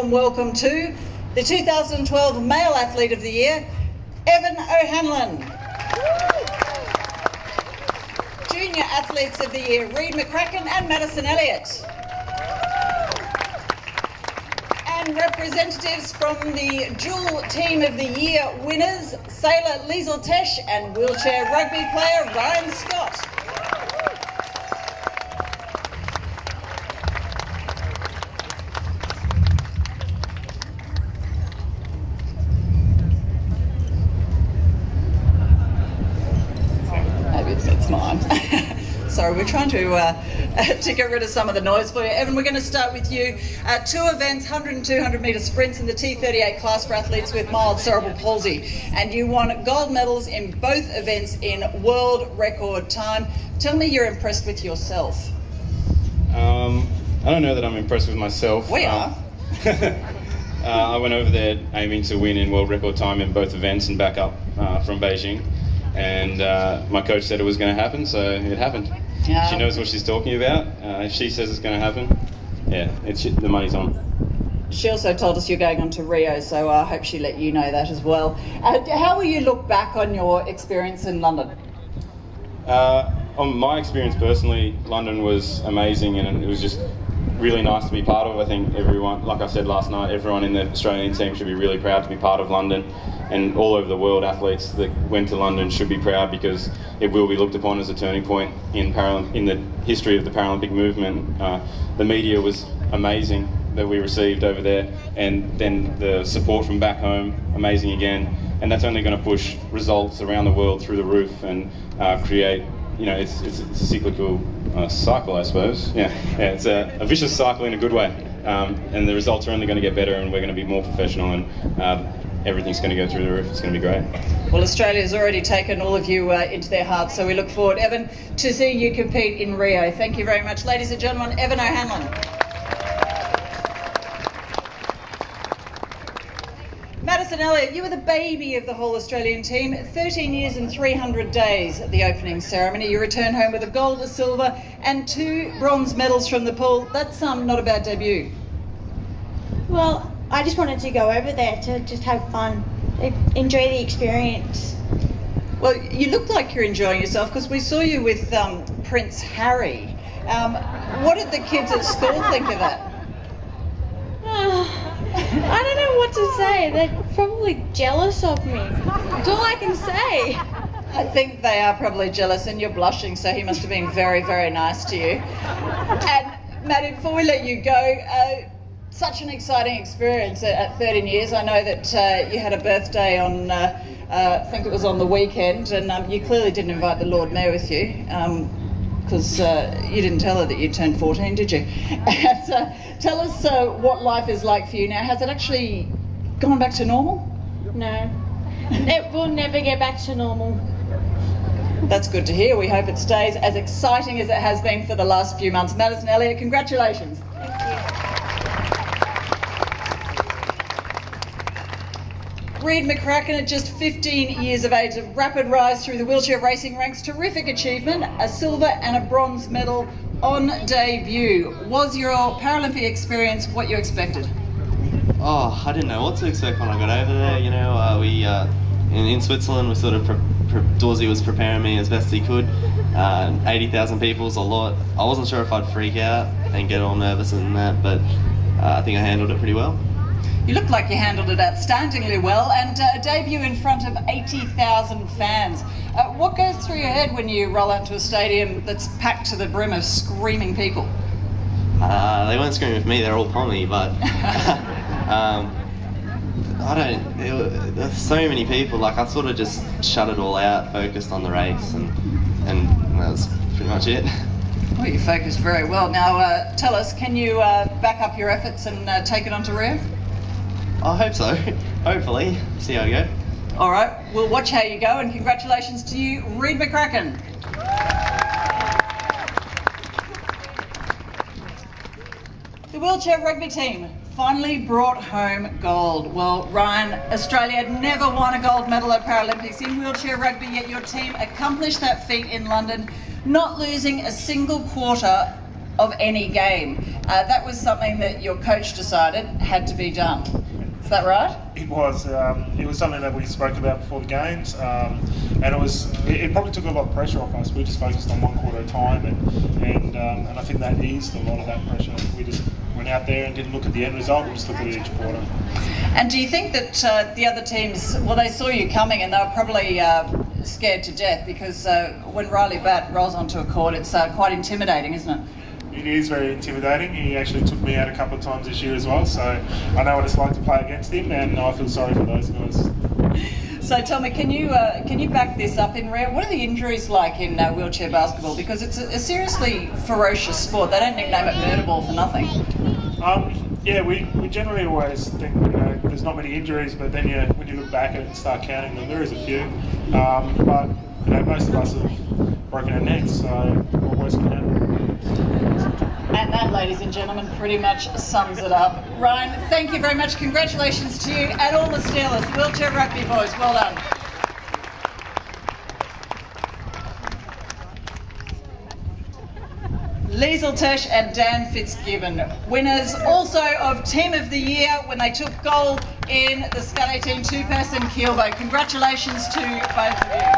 warm welcome to the 2012 Male Athlete of the Year, Evan O'Hanlon. Junior Athletes of the Year, Rheed, McCracken and Madison Elliot. And representatives from the dual Team of the Year winners, sailor Liesl Tesh and wheelchair rugby player Ryan Scott. It's mine. Sorry, we're trying to get rid of some of the noise for you. Evan, we're going to start with you. 2 events, 100 and 200 metre sprints in the T38 class for athletes with mild cerebral palsy. And you won gold medals in both events in world record time. Tell me you're impressed with yourself. I don't know that I'm impressed with myself. We are. I went over there aiming to win in world record time in both events and back up from Beijing. And my coach said it was going to happen, so it happened. She knows what she's talking about. If she says it's going to happen, yeah, the money's on. She also told us you're going on to Rio, so I hope she let you know that as well. How will you look back on your experience in London? On my experience personally, London was amazing, and it was just really nice to be part of. I think everyone, like I said last night, everyone in the Australian team should be really proud to be part of London, and all over the world athletes that went to London should be proud, because it will be looked upon as a turning point in the history of the Paralympic movement. The media was amazing that we received over there, and then the support from back home, amazing again, and that's only going to push results around the world through the roof and create, you know, it's a cyclical cycle, I suppose. Yeah, it's a vicious cycle in a good way, and the results are only going to get better, and we're going to be more professional, and everything's going to go through the roof. It's going to be great. Well, Australia's already taken all of you into their hearts, so we look forward, Evan, to seeing you compete in Rio. Thank you very much. Ladies and gentlemen, Evan O'Hanlon. Madison Elliot, you were the baby of the whole Australian team. 13 years and 300 days at the opening ceremony. You return home with a gold, a silver and 2 bronze medals from the pool. That's not a bad debut. Well, I just wanted to go over there to just have fun, enjoy the experience. Well, you look like you're enjoying yourself, because we saw you with Prince Harry. What did the kids at school think of that? I don't know what to say. They're probably jealous of me. That's all I can say. I think they are probably jealous, and you're blushing, so he must have been very, very nice to you. And Maddie, before we let you go, such an exciting experience at 13 years. I know that you had a birthday on, I think it was on the weekend, and you clearly didn't invite the Lord Mayor with you, because you didn't tell her that you turned 14, did you? And, tell us what life is like for you now. Has it actually gone back to normal? No, it will never get back to normal. That's good to hear. We hope it stays as exciting as it has been for the last few months. Madison Elliot, congratulations. Thank you. Rheed McCracken, at just 15 years of age, a rapid rise through the wheelchair racing ranks, terrific achievement, a silver and a bronze medal on debut. Was your Paralympic experience what you expected? Oh, I didn't know what to expect when I got over there. You know, in Switzerland, we sort of Dorsey was preparing me as best he could. 80,000 people's a lot. I wasn't sure if I'd freak out and get all nervous and that, but I think I handled it pretty well. You look like you handled it outstandingly well, and a debut in front of 80,000 fans. What goes through your head when you roll out to a stadium that's packed to the brim of screaming people? They weren't screaming for me, they're all for me, but there's so many people. Like, I sort of just shut it all out, focused on the race, and that was pretty much it. Well, you focused very well. Now, tell us, can you back up your efforts and take it on to Rio? I hope so. Hopefully. See how we go. All right. We'll watch how you go, and congratulations to you, Rheed McCracken. The wheelchair rugby team finally brought home gold. Well, Ryan, Australia never won a gold medal at Paralympics in wheelchair rugby, yet your team accomplished that feat in London, not losing a single quarter of any game. That was something that your coach decided had to be done. Is that right? It was something that we spoke about before the games, and it probably took a lot of pressure off us. We just focused on one quarter at a time, and I think that eased a lot of that pressure. We just went out there and didn't look at the end result, we just looked at each quarter. And do you think that the other teams, well, they saw you coming and they were probably scared to death, because when Riley Batt rolls onto a court, it's quite intimidating, isn't it? It is very intimidating. He actually took me out a couple of times this year as well, so I know what it's like to play against him, and I feel sorry for those guys. So tell me, can you back this up in Rheed? What are the injuries like in wheelchair basketball? Because it's a seriously ferocious sport. They don't nickname it murder ball for nothing. Yeah, we generally always think there's not many injuries, but then when you look back at it and start counting them, there is a few. But most of us have broken our necks, so what worse can happen? And that, ladies and gentlemen, pretty much sums it up. Ryan, thank you very much. Congratulations to you and all the Steelers. Wheelchair rugby boys, well done. Liesl, Tesh and Dan Fitzgibbon, winners also of Team of the Year when they took gold in the Scud 18 two-person keelboat. Congratulations to both of you.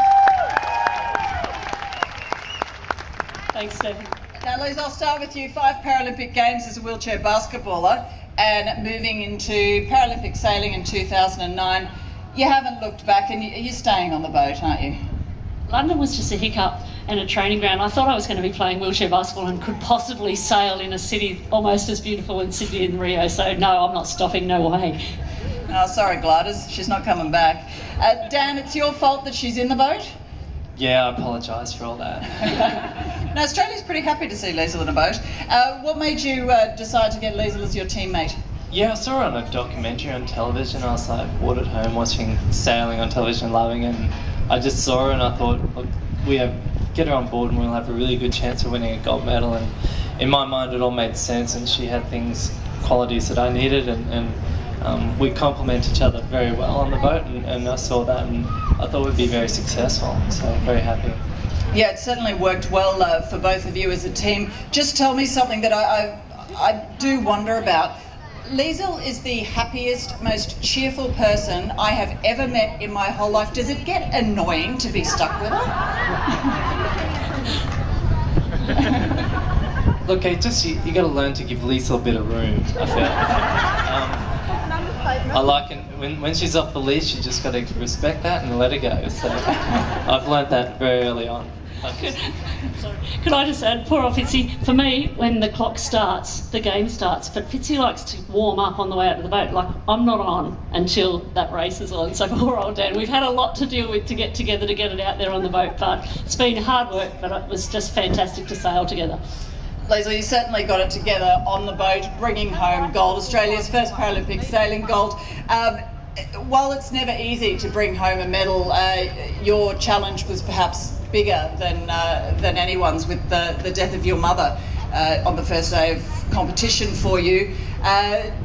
Thanks, Stephen. Now, Liz, I'll start with you. 5 Paralympic Games as a wheelchair basketballer and moving into Paralympic sailing in 2009. You haven't looked back, and you're staying on the boat, aren't you? London was just a hiccup and a training ground. I thought I was going to be playing wheelchair basketball and could possibly sail in a city almost as beautiful as Sydney and Rio, so no, I'm not stopping, no way. Oh, sorry, Gliders, she's not coming back. Dan, it's your fault that she's in the boat? Yeah, I apologise for all that. Now, Australia's pretty happy to see Liesl in a boat. What made you decide to get Liesl as your teammate? Yeah, I saw her on a documentary on television. I was like bored at home watching sailing on television, loving it, and I just saw her and I thought, look, get her on board and we'll have a really good chance of winning a gold medal. And in my mind it all made sense, and she had qualities that I needed, and we complement each other very well on the boat, and I saw that and I thought we'd be very successful, so very happy. Yeah, it certainly worked well for both of you as a team. Just tell me something that I do wonder about. Liesl is the happiest, most cheerful person I have ever met in my whole life. Does it get annoying to be stuck with her? Look, you got to learn to give Liesl a bit of room, I feel. I like it when she's off the leash. You just got to respect that and let her go. So I've learnt that very early on. Sorry. Could I just add, poor old Fitzy, for me, when the clock starts, the game starts, but Fitzy likes to warm up on the way out of the boat. Like, I'm not on until that race is on, so poor old Dan. We've had a lot to deal with to get together to get it out there on the boat, but it's been hard work, but it was just fantastic to sail together. Liesl, you certainly got it together on the boat, bringing home gold, Australia's first Paralympic sailing gold. While it's never easy to bring home a medal, your challenge was perhaps bigger than anyone's with the death of your mother on the first day of competition for you.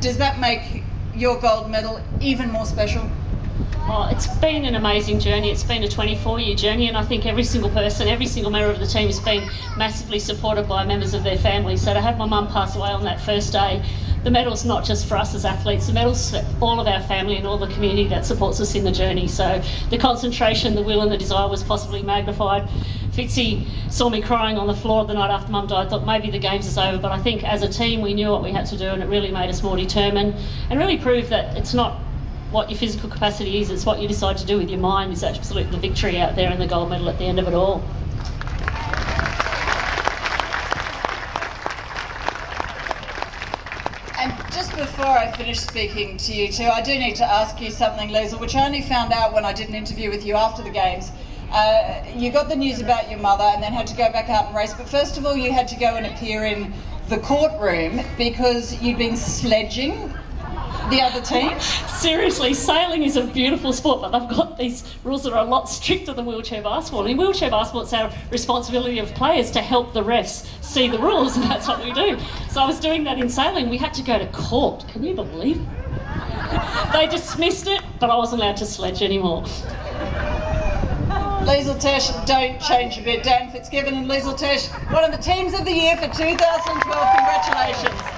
Does that make your gold medal even more special? Oh, it's been an amazing journey. It's been a 24-year journey, and I think every single person, every single member of the team has been massively supported by members of their family. So to have my mum pass away on that first day, the medal's not just for us as athletes, the medal's for all of our family and all the community that supports us in the journey. So the concentration, the will and the desire was possibly magnified. Fitzy saw me crying on the floor the night after Mum died, thought maybe the games is over, but I think as a team we knew what we had to do, and it really made us more determined and really proved that it's not what your physical capacity is, it's what you decide to do with your mind is absolutely the victory out there and the gold medal at the end of it all. And just before I finish speaking to you two, I do need to ask you something, Liesl, which I only found out when I did an interview with you after the games. You got the news about your mother and then had to go back out and race, but first of all you had to go and appear in the courtroom because you'd been sledging the other team? Seriously, sailing is a beautiful sport, but they've got these rules that are a lot stricter than wheelchair basketball. In wheelchair basketball, it's our responsibility of players to help the refs see the rules, and that's what we do. So I was doing that in sailing. We had to go to court. Can you believe it? They dismissed it, but I wasn't allowed to sledge anymore. Liesl Tesh, don't change a bit. Dan Fitzgibbon and Liesl Tesh, one of the teams of the year for 2012. Congratulations.